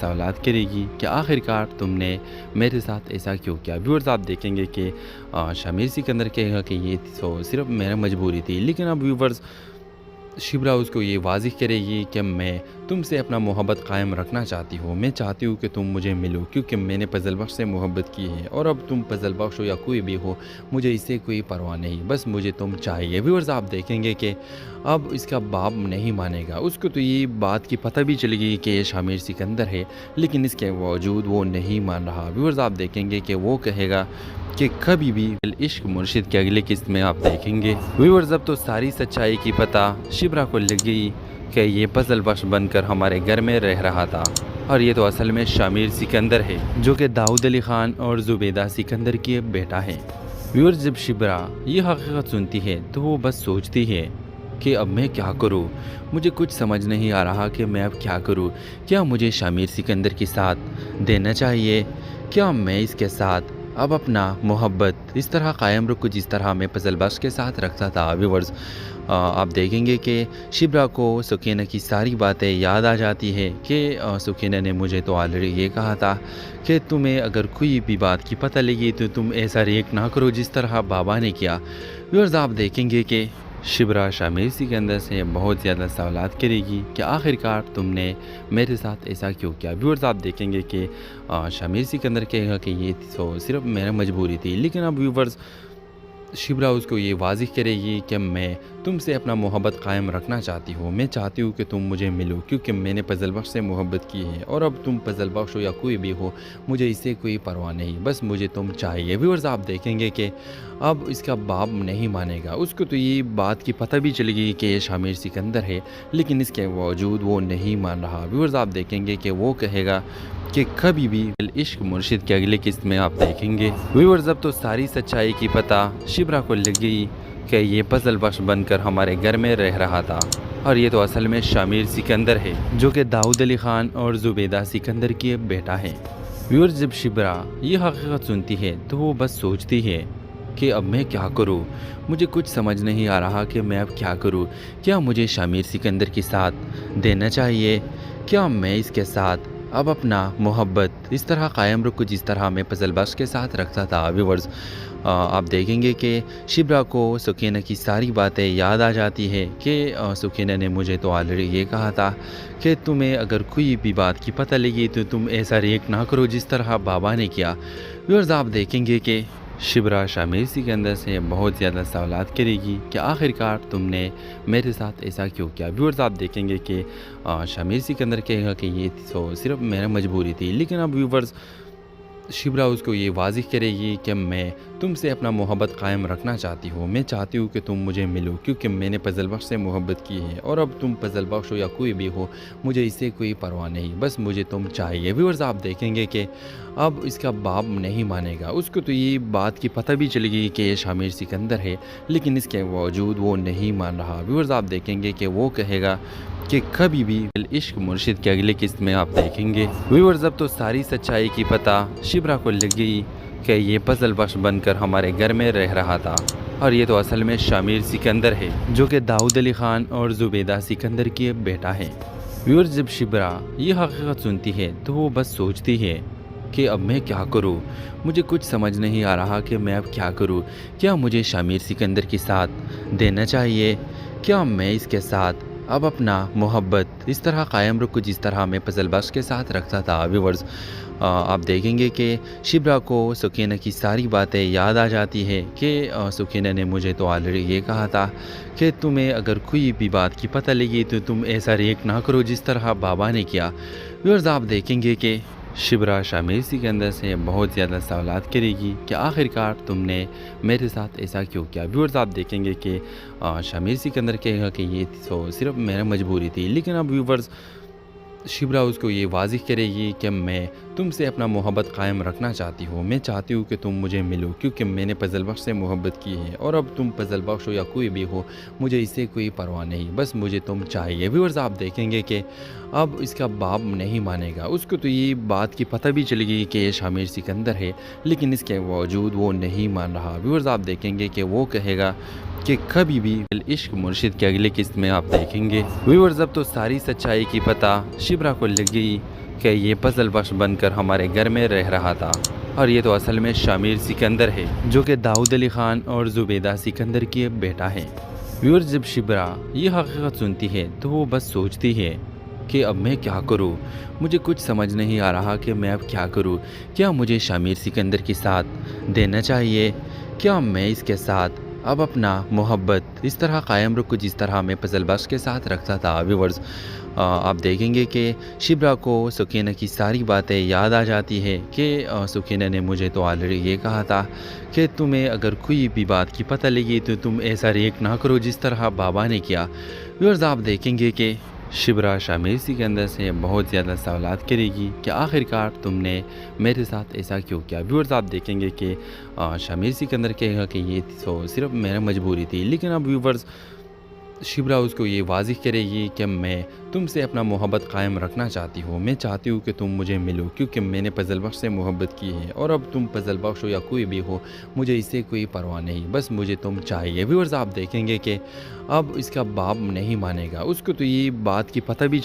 سوالات کرے گی کہ آخر کار تم نے میرے ساتھ ایسا کیوں کیا۔ ویورز آپ دیکھیں گے کہ شمیر سکندر کہے گا کہ یہ تو صرف میرا مجبوری تھی، لیکن اب ویورز شبرا اس کو یہ واضح کرے گی کہ میں تم سے اپنا محبت قائم رکھنا چاہتی ہوں، میں چاہتی ہوں کہ تم مجھے ملو، کیونکہ میں نے فضل بخش سے محبت کی ہے، اور اب تم فضل بخش ہو یا کوئی بھی ہو، مجھے اس سے کوئی پرواہ نہیں، بس مجھے تم چاہیے۔ ویورز آپ دیکھیں گے کہ اب اس کا باپ نہیں مانے گا، اس کو تو یہ بات کی پتہ بھی چلے گی کہ یہ شمیر سکندر ہے، لیکن اس کے باوجود وہ نہیں مان رہا۔ ویورز آپ دیکھیں گے کہ وہ کہے گا کہ کبھی بھی عشق مرشد کے اگلے قسط میں آپ دیکھیں گے۔ ویورز اب تو ساری سچائی کی پتہ شبرا کو لگ گئی کہ یہ فضل بخش بن کر ہمارے گھر میں رہ رہا تھا، اور یہ تو اصل میں شمیر سکندر ہے، جو کہ داؤد علی خان اور زبیدہ سکندر کی بیٹا ہے۔ ویورز جب شبرا یہ حقیقت سنتی ہے تو وہ بس سوچتی ہے کہ اب میں کیا کروں، مجھے کچھ سمجھ نہیں آ رہا کہ میں اب کیا کروں۔ کیا مجھے شمیر سکندر کے ساتھ دینا چاہیے؟ کیا میں اس کے ساتھ اب اپنا محبت اس طرح قائم رکھوں جس طرح میں فضل بخش کے ساتھ رکھتا تھا؟ ویورز آپ دیکھیں گے کہ شبرا کو سکینہ کی ساری باتیں یاد آ جاتی ہے کہ سکینہ نے مجھے تو آلریڈی یہ کہا تھا کہ تمہیں اگر کوئی بھی بات کی پتہ لگی تو تم ایسا ریئیکٹ نہ کرو جس طرح بابا نے کیا۔ ویورز آپ دیکھیں گے کہ شبرا شمیر سکندر سے بہت زیادہ سوالات کرے گی کہ آخر کار تم نے میرے ساتھ ایسا کیوں کیا۔ ویورز آپ دیکھیں گے کہ شمیر سکندر کہے گا کہ یہ تو صرف میرا مجبوری تھی، لیکن اب ویورز شبرا اس کو یہ واضح کرے گی کہ میں تم سے اپنا محبت قائم رکھنا چاہتی ہوں، میں چاہتی ہوں کہ تم مجھے ملو، کیونکہ میں نے فضل بخش سے محبت کی ہے، اور اب تم فضل بخش ہو یا کوئی بھی ہو، مجھے اس سے کوئی پرواہ نہیں، بس مجھے تم چاہیے۔ ویورز آپ دیکھیں گے کہ اب اس کا باپ نہیں مانے گا، اس کو تو یہ بات کی پتہ بھی چلے گی کہ یہ شمیر سکندر ہے، لیکن اس کے باوجود وہ نہیں مان رہا۔ ویورز آپ دیکھیں گے کہ وہ کہے گا کہ کبھی بھی عشق مرشد کے اگلے قسط میں آپ دیکھیں گے۔ ویورز اب تو ساری سچائی کی پتہ شبرا کو لگ گئی کہ یہ فضل بخش بن کر ہمارے گھر میں رہ رہا تھا، اور یہ تو اصل میں شمیر سکندر ہے، جو کہ داؤد علی خان اور زبیدہ سکندر کی بیٹا ہے۔ ویورز جب شبرا یہ حقیقت سنتی ہے تو وہ بس سوچتی ہے کہ اب میں کیا کروں، مجھے کچھ سمجھ نہیں آ رہا کہ میں اب کیا کروں۔ کیا مجھے شمیر سکندر کے ساتھ دینا چاہیے؟ کیا میں اس کے ساتھ اب اپنا محبت اس طرح قائم رکھوں جس طرح میں فضل بخش کے ساتھ رکھتا تھا؟ ویورز آپ دیکھیں گے کہ شبرا کو سکینہ کی ساری باتیں یاد آ جاتی ہے کہ سکینہ نے مجھے تو آلریڈی یہ کہا تھا کہ تمہیں اگر کوئی بھی بات کی پتہ لگی تو تم ایسا ریئیکٹ نہ کرو جس طرح بابا نے کیا۔ ویورز آپ دیکھیں گے کہ شبرا شمیر سکندر سے بہت زیادہ سوالات کرے گی کہ آخر کار تم نے میرے ساتھ ایسا کیوں کیا۔ ویورز آپ دیکھیں گے کہ شمیر سکندر کہے گا کہ یہ تو صرف میرا مجبوری تھی، لیکن اب ویورز شبرا اس کو یہ واضح کرے گی کہ میں تم سے اپنا محبت قائم رکھنا چاہتی ہوں، میں چاہتی ہوں کہ تم مجھے ملو، کیونکہ میں نے فضل بخش سے محبت کی ہے، اور اب تم فضل بخش ہو یا کوئی بھی ہو، مجھے اس سے کوئی پرواہ نہیں، بس مجھے تم چاہیے۔ ویورز آپ دیکھیں گے کہ اب اس کا باپ نہیں مانے گا، اس کو تو یہ بات کی پتہ بھی چلے گی کہ یہ شمیر سکندر ہے، لیکن اس کے باوجود وہ نہیں مان رہا۔ ویورز آپ دیکھیں گے کہ وہ کہے گا کہ کبھی بھی عشق مرشد کے اگلے قسط میں آپ دیکھیں گے۔ ویورز اب تو ساری سچائی کی پتہ شبرا کو لگ گئی کہ یہ فضل بخش بن کر ہمارے گھر میں رہ رہا تھا، اور یہ تو اصل میں شمیر سکندر ہے، جو کہ داؤد علی خان اور زبیدہ سکندر کی بیٹا ہے۔ ویورز جب شبرا یہ حقیقت سنتی ہے تو وہ بس سوچتی ہے کہ اب میں کیا کروں، مجھے کچھ سمجھ نہیں آ رہا کہ میں اب کیا کروں۔ کیا مجھے شمیر سکندر کے ساتھ دینا چاہیے؟ کیا میں اس کے ساتھ اب اپنا محبت اس طرح قائم رکھوں جس طرح میں فضل بخش کے ساتھ رکھتا تھا؟ ویورز آپ دیکھیں گے کہ شبرا کو سکینہ کی ساری باتیں یاد آ جاتی ہے کہ سکینہ نے مجھے تو آلریڈی یہ کہا تھا کہ تمہیں اگر کوئی بھی بات کی پتہ لگی تو تم ایسا ریئیکٹ نہ کرو جس طرح بابا نے کیا۔ ویورز آپ دیکھیں گے کہ شبرا شمیر سکندر سے بہت زیادہ سوالات کرے گی کہ آخر کار تم نے میرے ساتھ ایسا کیوں کیا۔ ویورز آپ دیکھیں گے کہ شمیر سکندر کہے گا کہ یہ تو صرف میرا مجبوری تھی، لیکن اب ویورز شبرا اس کو یہ واضح کرے گی کہ میں تم سے اپنا محبت قائم رکھنا چاہتی ہوں، میں چاہتی ہوں کہ تم مجھے ملو، کیونکہ میں نے فضل بخش سے محبت کی ہے، اور اب تم فضل بخش ہو یا کوئی بھی ہو، مجھے اس سے کوئی پرواہ نہیں، بس مجھے تم چاہیے۔ ویورز آپ دیکھیں گے کہ اب اس کا باپ نہیں مانے گا، اس کو تو یہ بات کی پتہ بھی چلے گی کہ یہ شمیر سکندر ہے، لیکن اس کے باوجود وہ نہیں مان رہا۔ ویورز آپ دیکھیں گے کہ وہ کہے گا کہ کبھی بھی عشق مرشد کے اگلے قسط میں آپ دیکھیں گے۔ ویورز اب تو ساری سچائی کی پتہ شبرا کو لگ گئی کہ یہ پزل بخش بن کر ہمارے گھر میں رہ رہا تھا، اور یہ تو اصل میں شمیر سکندر ہے جو کہ داؤد علی خان اور زبیدہ سکندر کی بیٹا ہے۔ ویورز، جب شبرا یہ حقیقت سنتی ہے تو وہ بس سوچتی ہے کہ اب میں کیا کروں، مجھے کچھ سمجھ نہیں آ رہا کہ میں اب کیا کروں۔ کیا مجھے شمیر سکندر کے ساتھ دینا چاہیے؟ کیا میں اس کے ساتھ اب اپنا محبت اس طرح قائم رکھوں جس طرح میں پزل بخش کے ساتھ رکھتا تھا؟ ویورز، آپ دیکھیں گے کہ شبرا کو سکینہ کی ساری باتیں یاد آ جاتی ہے کہ سکینہ نے مجھے تو آلریڈی یہ کہا تھا کہ تمہیں اگر کوئی بھی بات کی پتہ لگی تو تم ایسا ریئیکٹ نہ کرو جس طرح بابا نے کیا۔ ویورز، آپ دیکھیں گے کہ شبرا شمیر سکندر سے بہت زیادہ سوالات کرے گی کہ آخر کار تم نے میرے ساتھ ایسا کیوں کیا۔ ویورز، آپ دیکھیں گے کہ شمیر سکندر کہے گا کہ یہ تو صرف میرا مجبوری تھی، لیکن اب ویورز شبرا اس کو یہ واضح کرے گی کہ میں تم سے اپنا محبت قائم رکھنا چاہتی ہوں، میں چاہتی ہوں کہ تم مجھے ملو کیونکہ میں نے پزل بخش سے محبت کی ہے، اور اب تم پزل بخش ہو یا کوئی بھی ہو مجھے اس سے کوئی پرواہ نہیں، بس مجھے تم چاہیے۔ ویورز، آپ دیکھیں گے کہ اب اس کا باپ نہیں مانے گا، اس کو تو یہ بات کی پتہ بھی